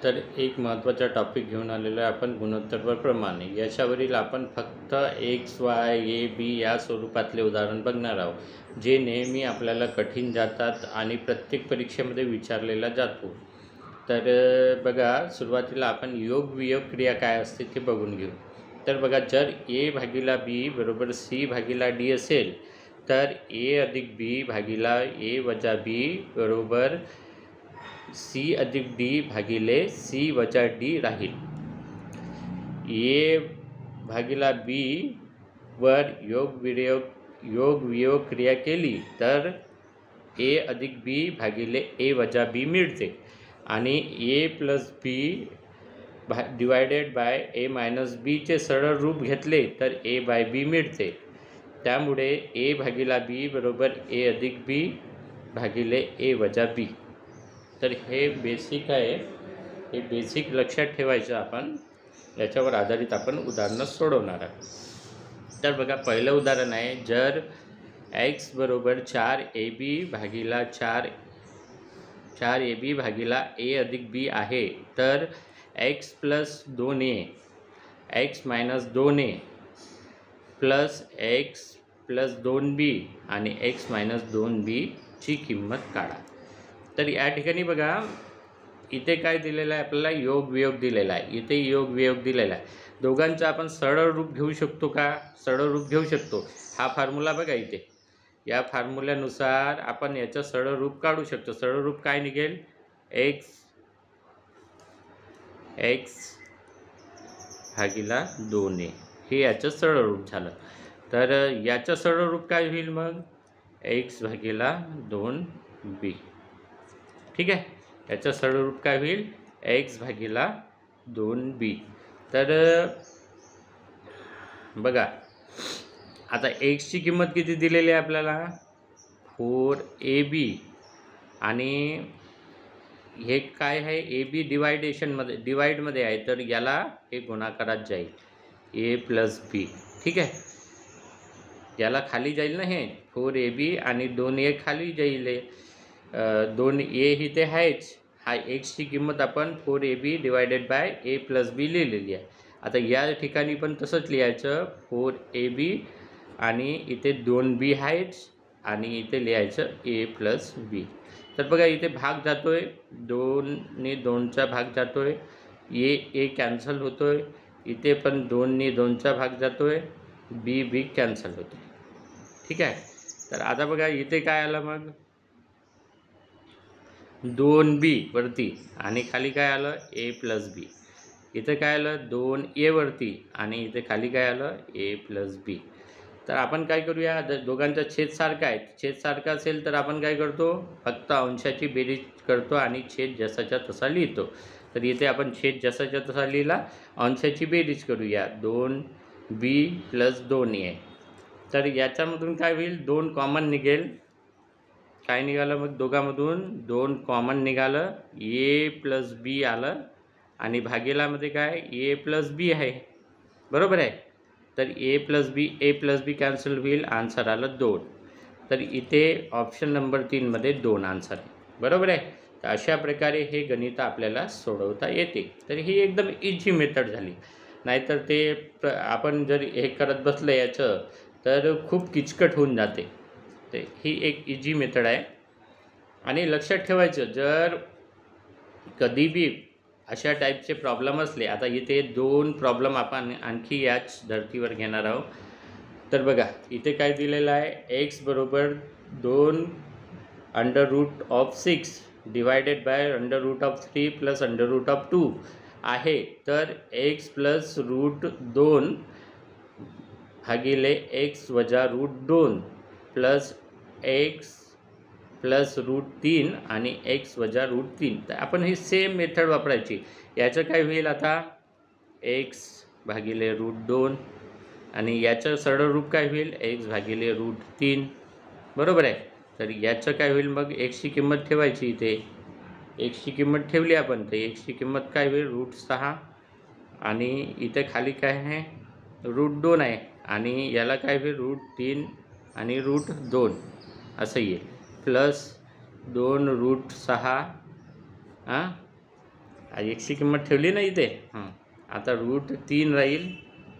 तर एक महत्त्वाचा टॉपिक घेऊन आलेलो आहे आपण गुणोत्तर प्रमाणे. याच्यावरील आपण फक्त एक्स वाय ए बी या स्वरूपातले उदाहरण बघणार आहोत, जे नेहमी आपल्याला कठीण जातात आणि प्रत्येक परीक्षेमध्ये विचारलेला जातो. तर बघा, सुरुवातीला आपण योग वियोग क्रिया काय असते ते बघून घेऊ. तर बघा, जर ए भागिला बी बरोबर सी भागिला डी असेल, तर ए अधिक बी भागिला ए वजा बी बरोबर सी अधिक डी भागिले सी वजा डी राहील. ए भागिला बी वर योग वियोग क्रिया केली तर ए अधिक बी भागिले ए वजा बी मिळते आणि a plus b divided by a minus बीचे सरळ रूप घेतले तर ए बाय बी मिळते. त्यामुळे ए भागिला बी बरोबर ए अधिक बी भागिले ए वजा बी. तर हे बेसिक आहे, हे बेसिक लक्षात ठेवायचं आपण. याच्यावर आधारित आपण उदाहरणं सोडवणार आहे. तर बघा, पहिलं उदाहरण आहे, जर एक्स बरोबर 4ab भागिला 4ab भागिला ए अधिक बी आहे, तर x plus 2a x minus 2a plus x plus 2b आणि एक्स मायनस 2b ची किंमत काढा. तर या ठिकाणी बघा, इथे काय दिलेलं आहे आपल्याला? योग वियोग दिलेला आहे. इथे योग वियोग दिलेला आहे. दोघांचं आपण सरळ रूप घेऊ शकतो का? सरळ रूप घेऊ शकतो. हा फॉर्म्युला बघा इथे, या फॉर्म्युल्यानुसार आपण याचं सरळ रूप काढू शकतो. सरळ रूप काय निघेल? एक्स भागिला 2a हे याचं सरळ रूप झालं. तर याचं सरळ रूप काय होईल मग? एक्स भागिला 2b. ठीक आहे, याचं सरळ रूप काय होईल? एक्स भागिला 2b. तर बघा, आता एक्सची किंमत किती दिलेली आहे आपल्याला? 4ab आणि हे काय आहे? ए बी डिवाईडमध्ये आहे, तर याला हे गुणाकारात जाईल, ए प्लस बी. ठीक आहे, याला खाली जाईल ना, हे 4ab आणि 2a खाली जाईल. 2a इथे आहेच. हा एक्सची किंमत आपण 4ab divided by a plus b लिहिलेली आहे. आता या ठिकाणी पण तसंच लिहायचं, 4ab आणि इथे 2b आहेच आणि इथे लिहायचं ए प्लस बी. तर बघा, इथे भाग जातोय, 2ने 2चा भाग जातोय, ए कॅन्सल होतोय. इथे पण 2ने 2चा भाग जातोय, बी कॅन्सल होतोय. ठीक आहे, तर आता बघा इथे काय आलं मग? 2b वरती आणि खाली काय आलं? ए प्लस बी. इथे काय आलं? 2a वरती आणि इथे खाली काय आलं? ए प्लस बी. तर आपण काय करूया, दोघांचा छेद सारखा आहे. छेद सारखा असेल तर आपण काय करतो? फक्त अंशाची बेरीज करतो आणि छेद जसाच्या तसा लिहितो. तर इथे आपण छेद जसाच्या तसा लिहिला, अंशाची बेरीज करूया, 2b प्लस 2a. तर याच्यामधून काय होईल? 2 कॉमन निघेल. काय निघालं मग? दोघांमधून 2 कॉमन निघालं, ए प्लस बी आलं आणि भागिलामध्ये काय? ए प्लस बी आहे, बरोबर आहे. तर ए प्लस बी कॅन्सल होईल, आन्सर आलं 2. तर इथे ऑप्शन नंबर 3मध्ये 2 आन्सर आहे, बरोबर आहे. तर अशा प्रकारे हे गणित आपल्याला सोडवता येते. तर ही एकदम इझी मेथड झाली. नाहीतर ते आपण जर हे करत बसलं याचं, तर खूप किचकट होऊन जाते. तर ही एक इझी मेथड आहे. आणि लक्षात ठेवायचं, जर कधी बी अशा टाईपचे प्रॉब्लेम असले, आता इथे 2 प्रॉब्लेम आपण आणखी याच धर्तीवर घेणार आहोत. तर बघा, इथे काय दिलेलं आहे? एक्स बरोबर 2 under root of 6 divided by under root of 3 plus under root of 2 आहे. तर एक्स प्लस रूट 2 भागिले एक्स वजा root 2 plus x plus root 3 आणि एक्स वजा रूट 3. तर आपण ही सेम मेथड वापरायची. याचं काय होईल आता? एक्स भागिले रूट 2 आणि याचं सरळ रूप काय होईल? एक्स भागिले रूट 3, बरोबर आहे. तर याचं काय होईल मग? एक्सची किंमत ठेवायची इथे. एक्सची किंमत ठेवली आपण, तर एक्सची किंमत काय होईल? रूट 6 आणि इथे खाली काय आहे? रूट 2 आहे आणि याला काय होईल? रूट 3 आणि रूट 2 असं येईल, प्लस 2 रूट 6 एक्सची किंमत ठेवली ना इथे. आता √3 राहील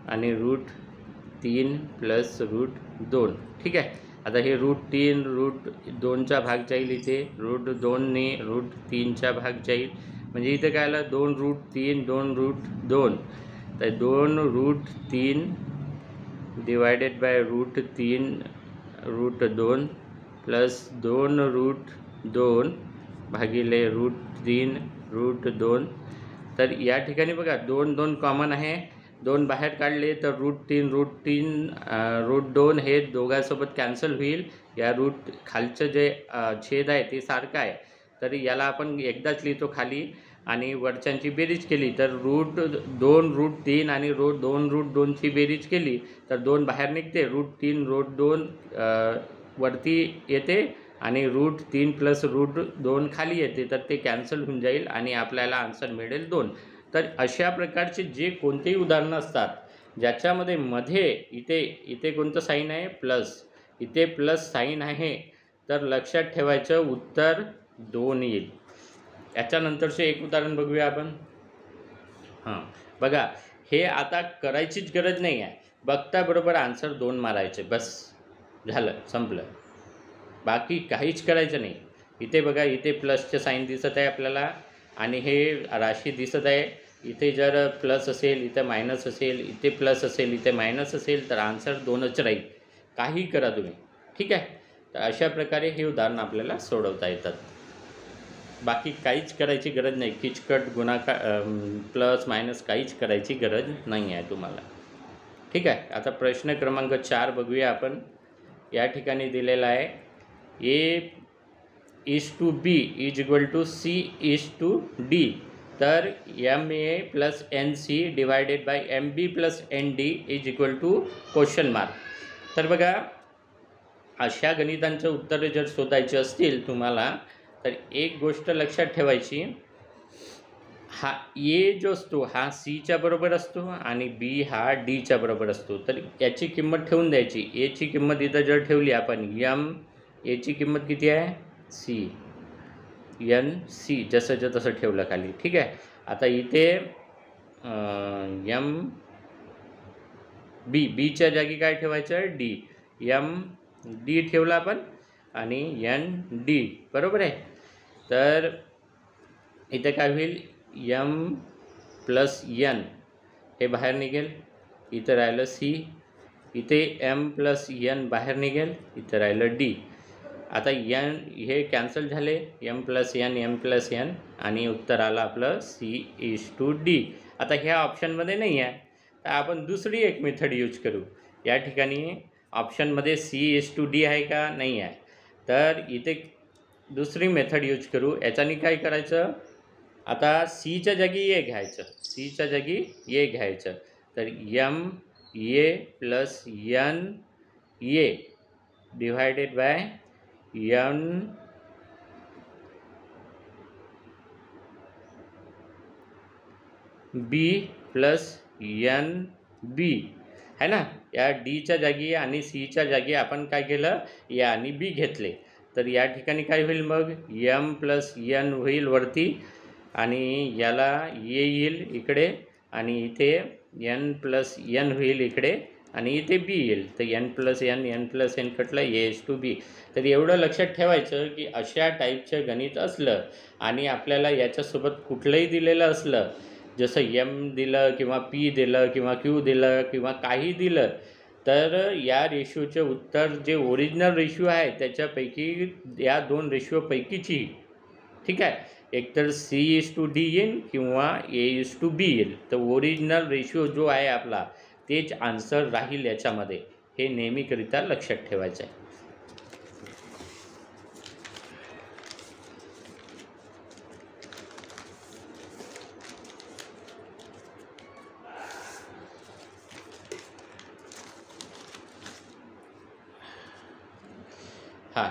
आणि √3 प्लस √2. ठीक आहे. आता हे √3 √2चा भाग जाईल इथे, √2ने √3चा भाग जाईल. म्हणजे इथे काय आलं 2√3 2√2. तर 2√3 डिवायडेड बाय √3 √2 प्लस 2√2 भागिले √3 √2. तर या ठिकाणी बघा 2 कॉमन आहे, 2 बाहेर काढले तर √3 √2 हे दोघांसोबत कॅन्सल होईल. या खालचं जे छेद आहे ते सारखं आहे, तर याला आपण एकदाच लिहितो खाली आणि वरच्यांची बेरीज केली तर √2 √3 आणि 2√2ची बेरीज केली तर 2 बाहेर निघते, √3 √2 वरती येते आणि √3 प्लस √2 खाली येते, तर ते कॅन्सल होऊन जाईल आणि आपल्याला आन्सर मिळेल 2. तर अशा प्रकारचे जे कोणतेही उदाहरणं असतात ज्याच्यामध्ये मध्ये इथे कोणतं साईन आहे प्लस, इथे प्लस साईन आहे, तर लक्षात ठेवायचं उत्तर 2 येईल. याच्यानंतरचे एक उदाहरण बघूया आपण. बघा हे आता करायचीच गरज नाही आहे, बघता बरोबर आन्सर 2 मारायचे, बस झालं, संपलं. बाकी काहीच करायचं नाही. इथे बघा इथे प्लसचे साईन दिसत आहे आपल्याला आणि हे राशी दिसत आहे. इथे जर प्लस असेल, इथे मायनस असेल, इथे प्लस असेल, इथे मायनस असेल, तर आन्सर 2च राहील. काही करा तुम्ही. ठीक आहे. तर अशा प्रकारे हे उदाहरण आपल्याला सोडवता येतात. बाकी काहीच करायची गरज नाही. किचकट गुणाकार प्लस मायनस काहीच करायची गरज नाही आहे तुम्हाला. ठीक आहे. आता प्रश्न क्रमांक 4 बघूया आपण. या ठिकाणी दिलेला आहे A:B = C:D. तर MA + NC divided by MB + ND = ? तर बघा अशा गणितांचं उत्तर जर शोधायचे असतील तुम्हाला तर एक गोष्ट लक्षात ठेवायची, हा A जो असतो हा Cच्या बरोबर असतो आणि B हा Dच्या बरोबर असतो. तर याची किंमत ठेवून द्यायची. Aची किंमत इथं जर ठेवली आपण Aची किंमत किती आहे C, NC जसंच्या तसं ठेवलं खाली. ठीक आहे. आता इथे Bच्या जागी काय ठेवायचं D, MD ठेवला आपण आणि ND बरोबर आहे. तर इथे काय होईल M + N हे बाहेर निघेल, इथं राहिलं C. इथे M + N बाहेर निघेल, इथं राहिलं D. आता N हे कॅन्सल झाले, M + N आणि उत्तर आलं आपलं C:D. आता ह्या ऑप्शनमध्ये नाही आहे, तर आपण दुसरी एक मेथड यूज करू. या ठिकाणी ऑप्शनमध्ये C:D आहे का नाही आहे, तर इथे दुसरी मेथड यूज करू. याच्याने काय करायचं, आता Cच्या जागी A घ्यायचं, Cच्या जागी A घ्यायचं. तर MA + NA divided by NB + NB है ना. या Dच्या जागी आणि Cच्या जागी आपण काय केलं, A आणि B घेतले. तर या ठिकाणी काय होईल मग M + N होईल वरती आणि याला A येईल इकडे आणि इथे N + N होईल इकडे आणि इथे B येईल. तर N + N कटलं, A:B. तर एवढं लक्षात ठेवायचं की अशा टाईपचं गणित असलं आणि आपल्याला याच्यासोबत कुठलंही दिलेलं असलं, जसं M दिलं किंवा P दिलं किंवा Q दिलं किंवा काही दिलं, तर या रेशोचे उत्तर जे ओरिजिनल रेशो आहे त्याच्यापैकी या 2 रेशोपैकीची, ठीक आहे, एकतर C:D येईल किंवा A:B येईल. तर ओरिजिनल रेशो जो आहे आपला तेच आन्सर राहील याच्यामध्ये. हे नेहमीकरिता लक्षात ठेवायचं आहे.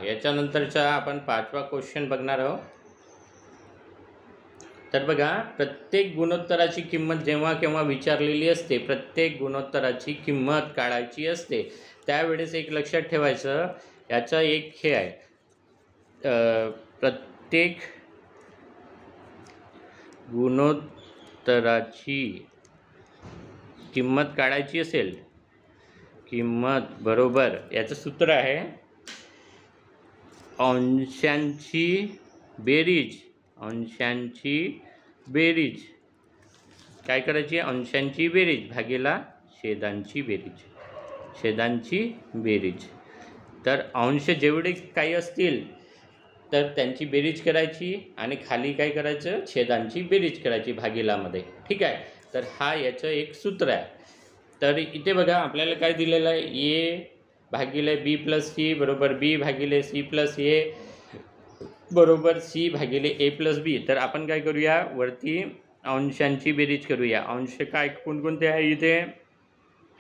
याच्यानंतरचा आपण 5वा क्वेश्चन बघणार आहोत. तर बघा प्रत्येक गुणोत्तराची किंमत जेव्हा केव्हा विचारलेली असते, प्रत्येक गुणोत्तराची किंमत काढायची असते, त्यावेळेस एक लक्षात ठेवायचं, याचा एक हे आहे, प्रत्येक गुणोत्तराची किंमत काढायची असेल, किंमत बरोबर याचं सूत्र आहे अंशांची बेरीज. काय करायची? अंशांची बेरीज भागीला छेदांची बेरीज. तर अंश जेवढे काही असतील तर त्यांची बेरीज करायची आणि खाली काय करायचं? छेदांची बेरीज करायची भागीलामध्ये. ठीक आहे. तर हा याचं एक सूत्र आहे. तर इथे बघा आपल्याला काय दिलेलं आहे? ए भागिले बी प्लस सी बरोबर बी भागिले सी प्लस ए बरोबर सी भागिले ए प्लस बी. तर आपण काय करूया? वरती अंशांची बेरीज करूया. अंश काय कोणकोणते आहे इथे?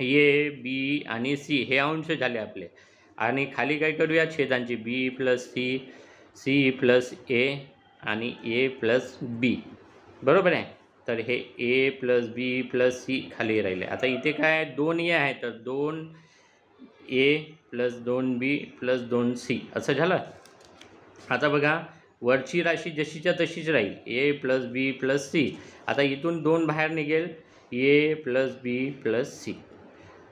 ए बी आणि सी हे अंश झाले आपले. आणि खाली काय करूया? छेदांची बी प्लस सी, सी प्लस ए आणि ए प्लस बी. बरोबर आहे. तर हे ए प्लस बी प्लस सी खाली राहिले. आता इथे काय? 2 ए आहे तर 2 ए प्लस 2 बी प्लस 2 सी असं झालं. आता बघा वरची राशी जशीच्या तशीच राहील, ए प्लस बी प्लस सी. आता इथून 2 बाहेर निघेल, ए प्लस बी प्लस सी.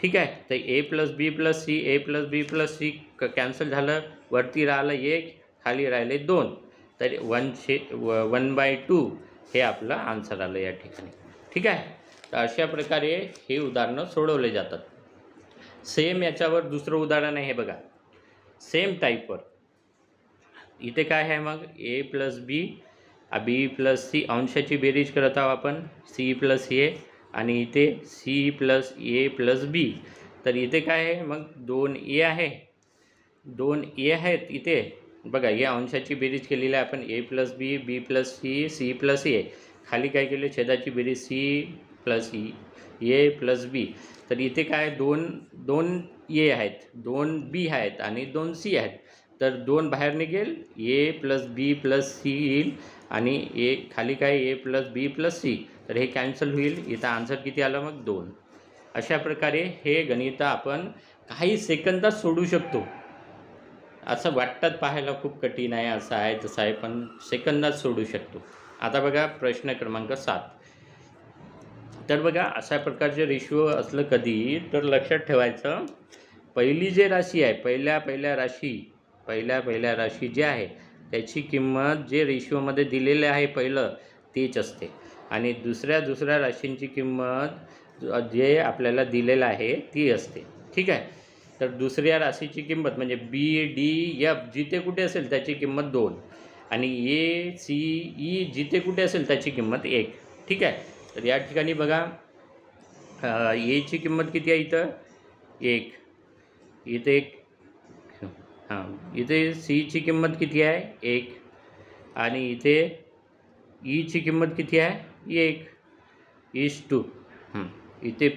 ठीक आहे. तर ए प्लस बी प्लस सी, ए प्लस बी प्लस सी कॅन्सल झालं. वरती राहिलं 1, खाली राहिले 2. तर 1/2 हे आपलं आन्सर आलं या ठिकाणी. ठीक आहे. तर अशा प्रकारे हे उदाहरणं सोडवले जातात. सेम याच्यावर दुसरं उदाहरण आहे हे बघा, सेम टाईपवर. इथे काय आहे मग? ए प्लस बी, बी प्लस सी अंशाची बेरीज करत आहोत आपण, सी प्लस ए आणि इथे सी प्लस ए प्लस बी. तर इथे काय आहे मग? 2 ए आहे, 2 ए आहेत इथे बघा. या अंशाची बेरीज केलेली आहे आपण, ए प्लस बी, बी प्लस सी, सी प्लस ए. खाली काय केले? छेदाची बेरीज सी प्लस ए प्लस बी. तर इथे काय? 2 ए आहेत, 2 बी आहेत आणि 2 सी आहेत. तर 2 बाहेर निघेल, ए प्लस बी प्लस सी येईल आणि ए खाली काय? ए प्लस बी प्लस सी. तर हे कॅन्सल होईल. इथं आन्सर किती आलं मग? 2. अशा प्रकारे हे गणित आपण काही सेकंदात सोडू शकतो. असं वाटतात पाहायला खूप कठीण आहे, असं आहे तसं आहे, पण सेकंदात सोडू शकतो. आता बघा प्रश्न क्रमांक 7. तर बघा अशा प्रकारचे रेशिओ असलं कधी तर लक्षात ठेवायचं, पहिली जे राशी आहे, पहिल्या राशी जे आहे त्याची किंमत जे रेशिओमध्ये दिलेले आहे पहिलं तेच असते आणि दुसऱ्या राशींची किंमत जे आपल्याला दिलेलं आहे ती असते. ठीक आहे. तर दुसऱ्या राशीची किंमत म्हणजे बी डी एफ जिथे कुठे असेल त्याची किंमत 2 आणि ए सी ई जिथे कुठे असेल त्याची किंमत 1. ठीक आहे. तर या ठिकाणी बघा एची किंमत किती आहे? इथं 1. इथे इथे सीची किंमत किती आहे? 1 आणि इथे ईची किंमत किती आहे? 1:2. इथे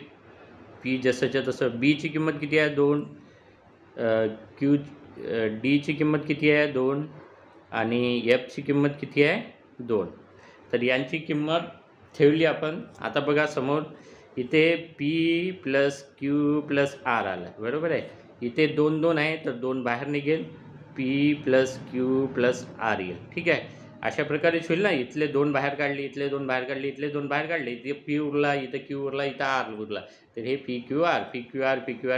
पी जसंच्या तसं. बीची किंमत किती आहे? 2. क्यू डीची किंमत किती आहे? 2 आणि एफची किंमत किती आहे? 2. तर यांची किंमत ठेवली आपण. आता बघा समोर इथे P plus Q plus R आला, बरोबर आहे. इथे 2 आहे तर 2 बाहेर निघेल, P plus Q plus R येईल. ठीक आहे. अशा प्रकारे होईल ना. इथले 2 बाहेर काढले, इथले 2 बाहेर काढले, इथले 2 बाहेर काढले, इथे पी उरला, इथं क्यू उरला, इथं आर उरला. तर हे पी क्यू आर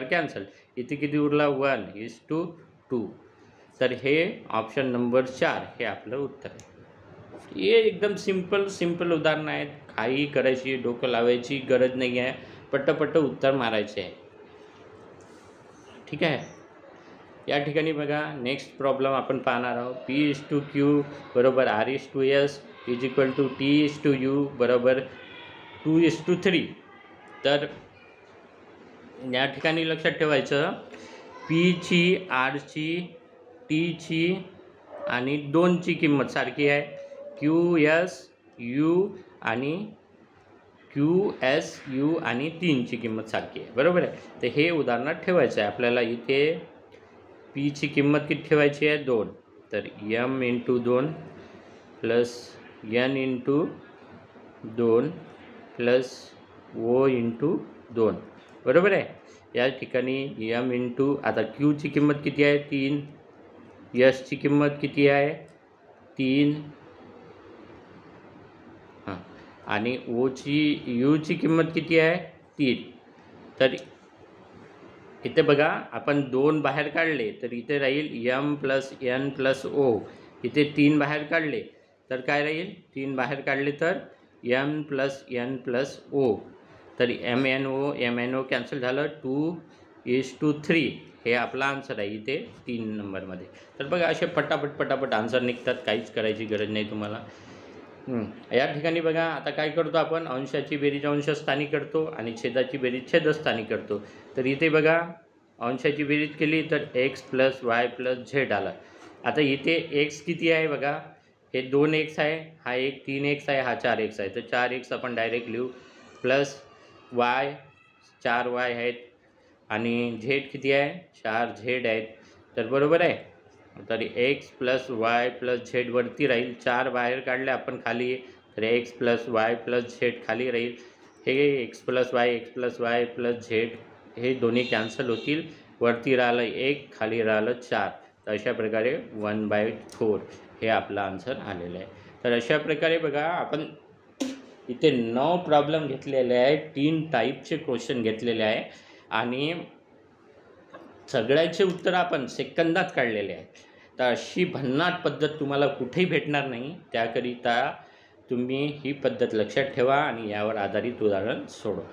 कॅन्सल. इथे किती उरला? 1:2. तर हे ऑप्शन नंबर 4 हे आपलं उत्तर आहे. हे एकदम सिंपल उदाहरण आहेत. काही करायची डोकं लावायची गरज नाही आहे, पट्ट उत्तर मारायचे आहे. ठीक आहे. या ठिकाणी बघा नेक्स्ट प्रॉब्लेम आपण पाहणार आहोत. P:Q बरोबर R:S T:U बरोबर 2:3. तर या ठिकाणी लक्षात ठेवायचं, पीची, आरची, टीची आणि 2ची किंमत सारखी आहे. QSU आणि 3ची किंमत सारखी आहे, बरोबर आहे. तर हे उदाहरणात ठेवायचं आहे आपल्याला. इथे पीची किंमत किती ठेवायची आहे? 2. तर m×2 plus n×2 plus O×2, बरोबर आहे. या ठिकाणी आता क्यूची किंमत किती आहे? 3. एसची किंमत किती आहे? 3. आणि यूची किंमत किती आहे 3. तर इथे बघा आपण 2 बाहेर काढले तर इथे राहील m + n + o. इथे 3 बाहेर काढले तर काय राहील, 3 बाहेर काढले तर m + n + o. तर MnO कॅन्सल झालं, 2:3 हे आपला आन्सर आहे इथे 3 नंबरमध्ये. तर बघा असे पटापट आन्सर निघतात, काहीच करायची गरज नाही तुम्हाला. या ठिकाणी बघा आता काय करतो आपण, अंशाची बेरीज अंशस्थानी करतो आणि छेदाची बेरीज छेदस्थानी करतो. तर इथे बघा अंशाची बेरीज केली तर x + y + z आलं. आता इथे x किती आहे बघा, हे 2x आहे, हा एक 3x आहे, हा 4x आहे. तर 4x आपण डायरेक्ट लिहू, प्लस y 4y आहेत आणि z किती आहे 4z आहेत. तर बरोबर आहे. तर x + y + z वरती राहील, 4 बाहेर काढले आपण खाली, तर x + y + z खाली राहील. हे x + y + z हे दोन्ही कॅन्सल होतील, वरती राहिलं 1 खाली राहिलं 4. तर अशा प्रकारे 1/4 हे आपलं आन्सर आलेलं आहे. तर अशा प्रकारे बघा आपण इथे 9 प्रॉब्लेम घेतलेले आहे, 3 टाईपचे क्वेश्चन घेतलेले आहे आणि सगळ्याचे उत्तर आपण सेकंदात काढलेले आहेत. तर अशी भन्नाट पद्धत तुम्हाला कुठेही भेटणार नाही. त्याकरिता तुम्ही ही पद्धत लक्षात ठेवा आणि यावर आधारित उदाहरण सोडवा.